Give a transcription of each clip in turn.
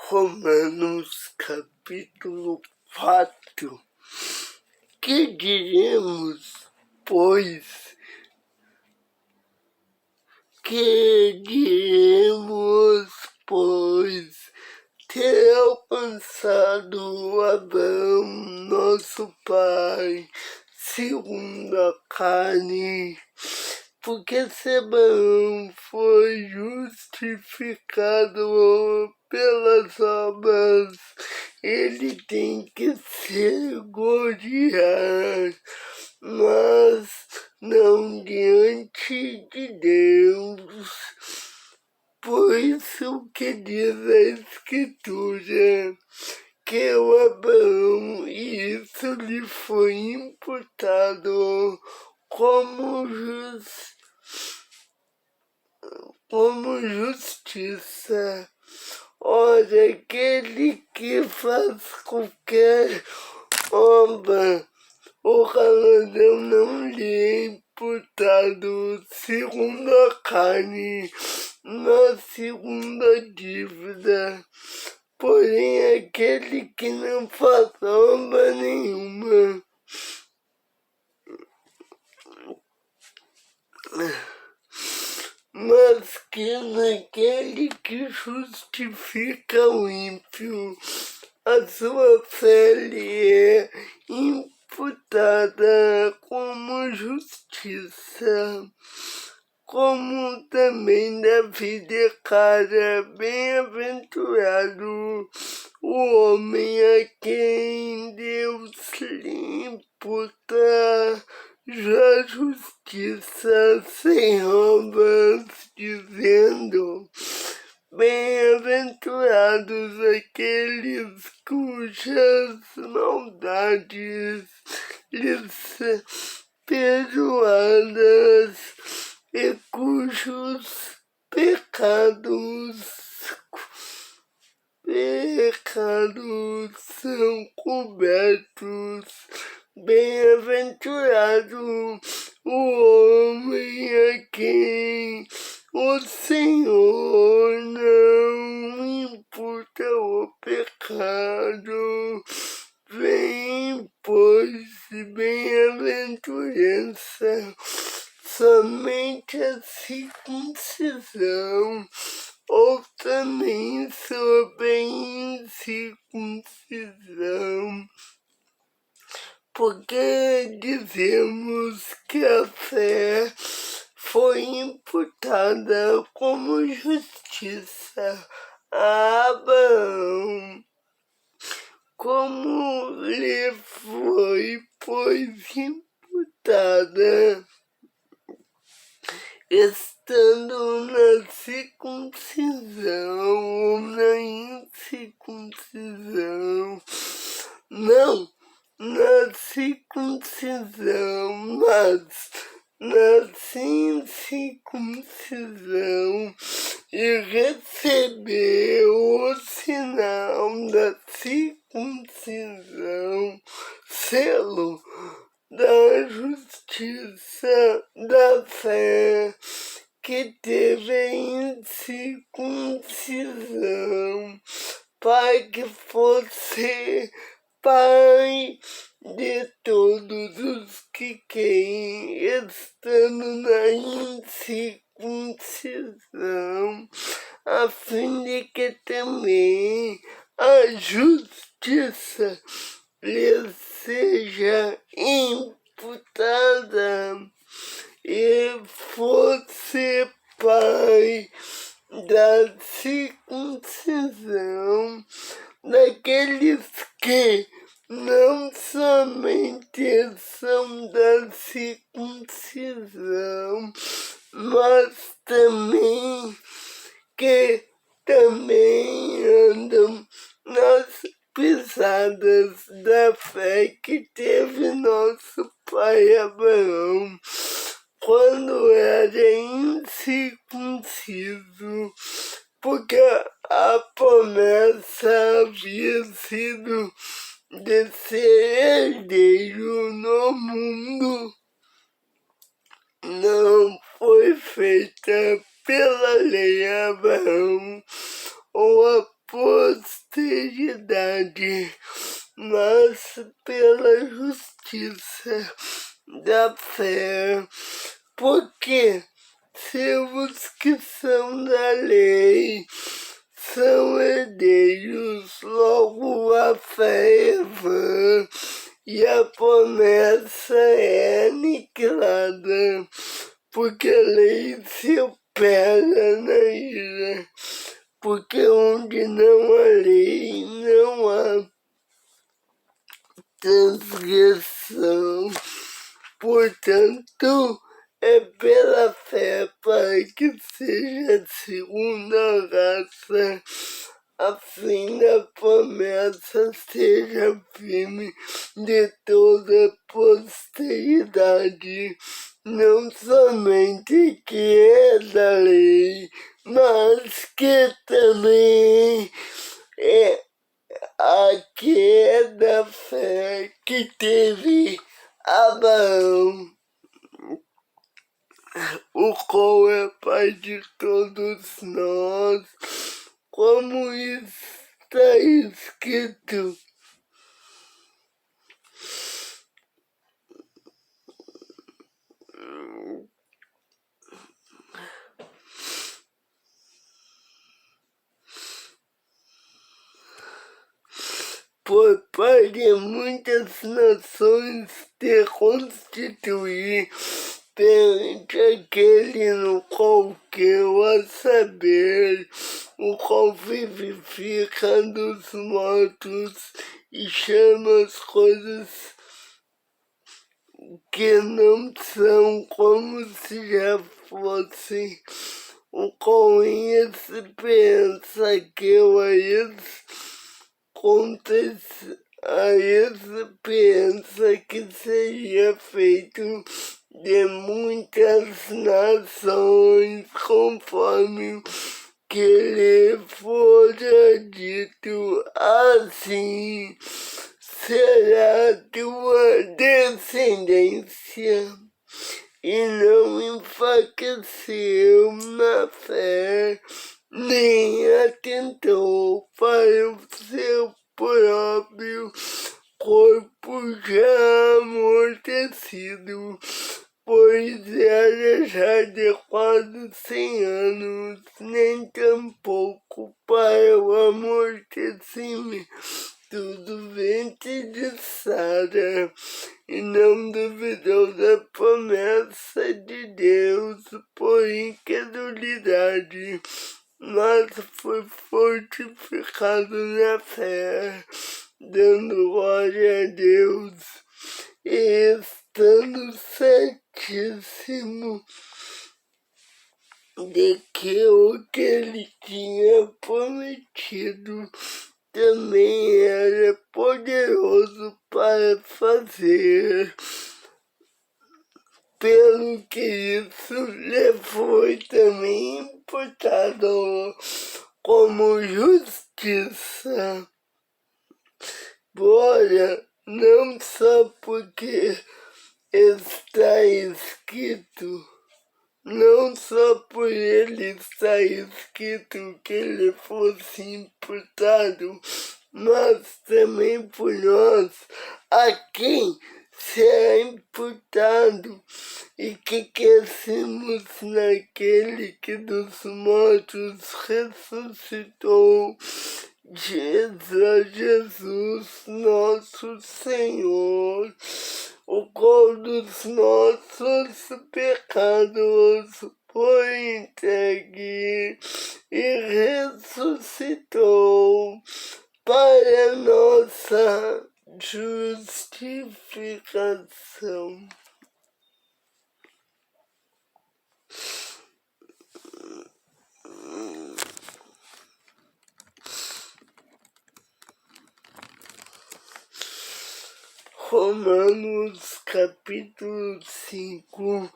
Romanos capítulo 4. Que diremos, pois? Que diremos, pois? Ter alcançado Abraão, nosso pai, segundo a carne, porque se Abraão foi justificado pelas obras, ele tem que se gloriar, mas não diante de Deus. Pois o que diz a Escritura, que o Abraão, isso lhe foi imputado como justiça. Ora, aquele que faz qualquer obra, o galardão não lhe é imputado segundo a carne, mas segundo a dívida. Porém, aquele que não faz obra nenhuma, mas que naquele que justifica o ímpio, a sua fé lhe é imputada como justiça. Como também Davi declara: bem-aventurado o homem a quem Deus lhe imputa já justiça sem obras, dizendo: bem-aventurados aqueles cujas maldades lhes perdoadas e cujos pecados são cobertos. Bem-aventurado o homem a quem o Senhor não imputa o pecado. Vem, pois, bem-aventurança, somente a circuncisão, ou também sobre a incircuncisão, porque dizemos que a fé foi imputada como justiça a Abraão, como lhe foi, pois, imputada, estando na circuncisão ou na incircuncisão. Não na circuncisão, mas na incircuncisão, e recebeu o sinal da circuncisão, selo da justiça da fé que teve em circuncisão, para que fosse pai de todos os que creem, estando na incircuncisão, a fim de que também a justiça lhe seja imputada e fosse pai da circuncisão daqueles que não somente são da circuncisão, mas também que também andam nas pisadas da fé que teve nosso pai Abraão quando era incircunciso, porque a promessa havia sido de ser herdeiro no mundo, não foi feita pela lei Abraão ou a posteridade, mas pela justiça da fé. Porque se os que são da lei são herdeiros, logo a fé é vã e a promessa é aniquilada, porque a lei se opera na ira, porque onde não há lei, não há transgressão. Portanto, é pela fé para que seja segunda raça, a fim da promessa seja firme de toda posteridade, não somente que é da lei, mas que também é a que é da fé que teve Abraão, o qual é pai de todos nós, como está escrito. Por pai de muitas nações te constituir perante aquele no qual quero a saber, o qual vivifica dos mortos e chama as coisas que não são como se já fossem, o qual em esperança que eu a esperança que seria feito de muitas nações, conforme que lhe fora dito, assim será tua descendência. E não enfraqueceu na fé, nem atentou para o seu próprio corpo já amortecido, pois era já de quase 100 anos, nem tampouco para o amortecimento do ventre de Sara, e não duvidou da promessa de Deus por incredulidade, mas foi fortificado na fé, dando glória a Deus, e estando certíssimo de que o que ele tinha prometido também era poderoso para fazer, pelo que isso lhe foi também imputado como justiça. Glória, não só porque está escrito, não só por ele está escrito que ele fosse imputado, mas também por nós, a quem será imputado, e que crescemos naquele que dos mortos ressuscitou, Jesus nosso Senhor, o qual dos nossos pecados foi entregue e ressuscitou para nossa justificação. Romanos capítulo 5,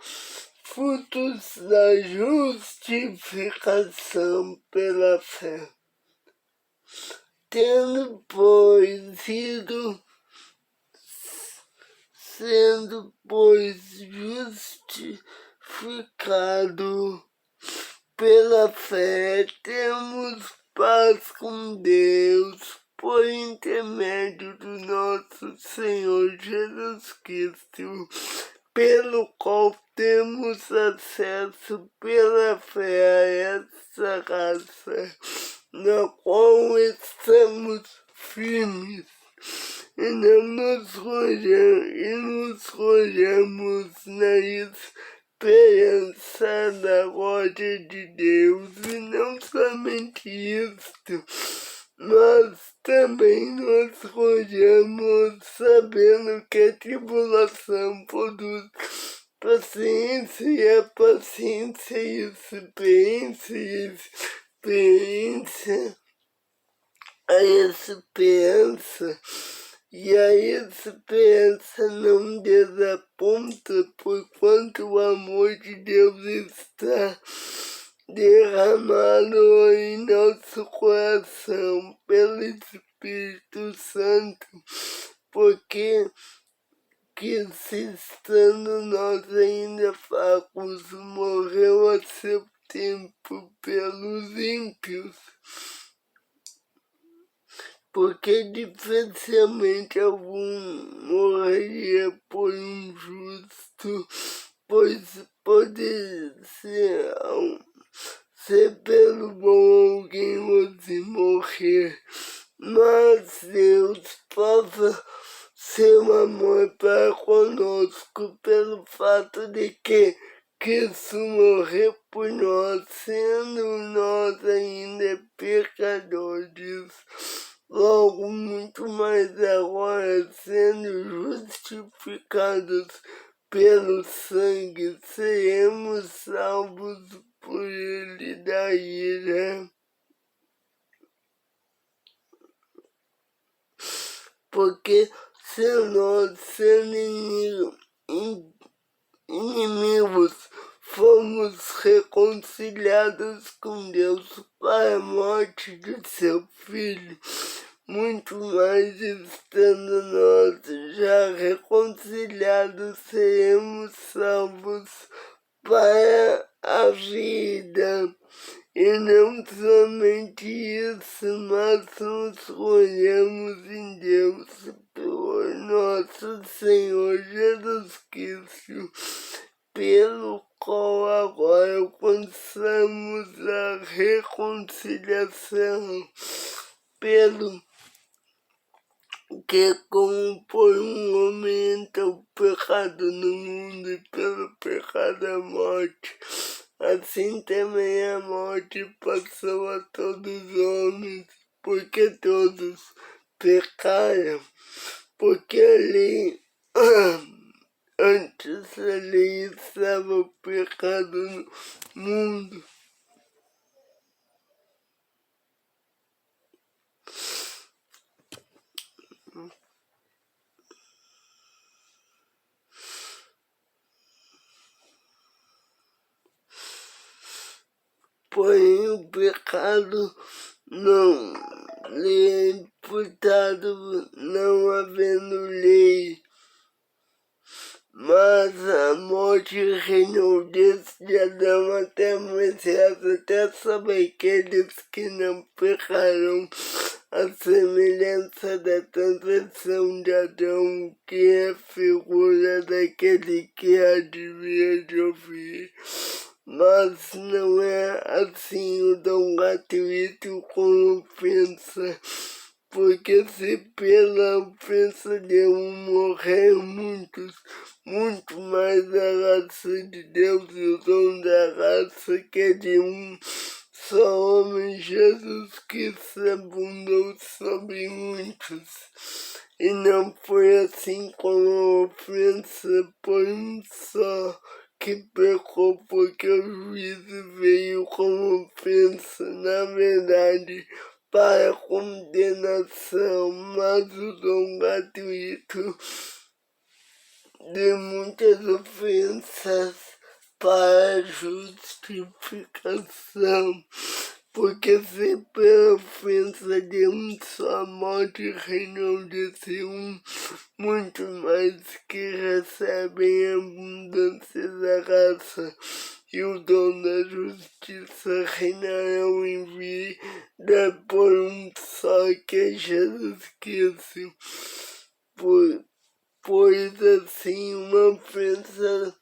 frutos da justificação pela fé. Tendo, pois, sendo, pois, justificado pela fé, temos paz com Deus, por intermédio do nosso Senhor Jesus Cristo, pelo qual temos acesso pela fé a essa graça, na qual estamos firmes e nos rogamos na esperança da glória de Deus. E não somente isto, mas também nos rogamos sabendo que a tribulação produz paciência, e a paciência experiência, e experiência a esperança. E a esperança não desaponta, porquanto o amor de Deus está derramado em nosso coração pelo Espírito Santo, porque que se estando nós ainda fracos, morreu a seu tempo pelos ímpios. Porque dificilmente algum morreria por um justo, pois pode ser pelo bom alguém ouse morrer. Mas Deus prova seu amor para conosco pelo fato de que Cristo morreu por nós, sendo nós ainda pecadores. Logo, muito mais agora, sendo justificados pelo sangue, seremos salvos por ele da ira. Porque se nós, sendo inimigos, fomos reconciliados com Deus para a morte de seu Filho, muito mais estando nós já reconciliados, seremos salvos para a vida. E não somente isso, mas nos gloriamos em Deus por nosso Senhor Jesus Cristo, pelo qual agora alcançamos a reconciliação, pelo que como por um homem entrou o pecado no mundo, e pelo pecado a morte, assim também a morte passou a todos os homens, porque todos pecaram, porque a lei, antes a lei estava o pecado no mundo. Porém, o pecado não lhe é imputado, não havendo lei. Mas a morte reinou desde Adão até Moisés, até sobre aqueles que não pecaram, a semelhança da transgressão de Adão, que é figura daquele que há de vir de ouvir. Mas não é assim o dom gratuito com ofensa, porque se pela ofensa de um morreram muitos, muito mais a graça de Deus e o dom da graça que é de um só homem, Jesus Cristo, abundou sobre muitos. E não foi assim com a ofensa por um só, que pecou, porque o juízo veio com ofensa, na verdade, para condenação, mas o dom gratuito de muitas ofensas para justificação. Porque se pela ofensa de um só morte reinou desse um, muito mais que recebem a abundância da graça e o dom da justiça reinarão em vida por um só que Jesus Cristo, pois assim uma ofensa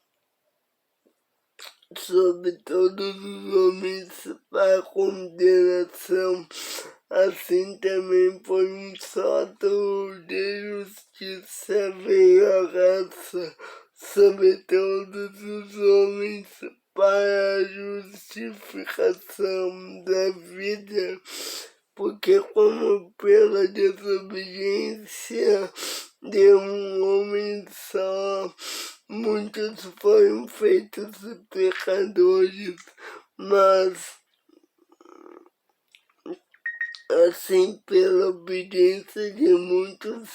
sobre todos os homens para condenação, assim também por um só ato de justiça veio a graça sobre todos os homens para a justificação da vida, porque como pela desobediência de um homem só, muitos foram feitos pecadores, mas assim pela obediência de muitos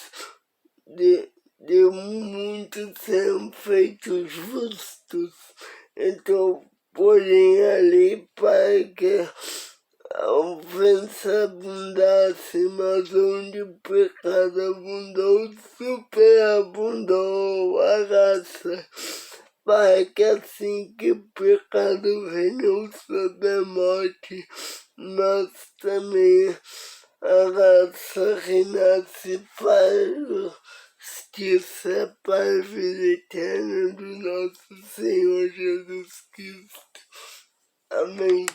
serão feitos justos. Então, porém, a lei para que a ofensa abundasse, mas onde o pecado abundou, superabundou a graça, para que assim que o pecado reinou sobre a morte, mas também a graça reinasse para a justiça, para a vida eterna do nosso Senhor Jesus Cristo. Amém.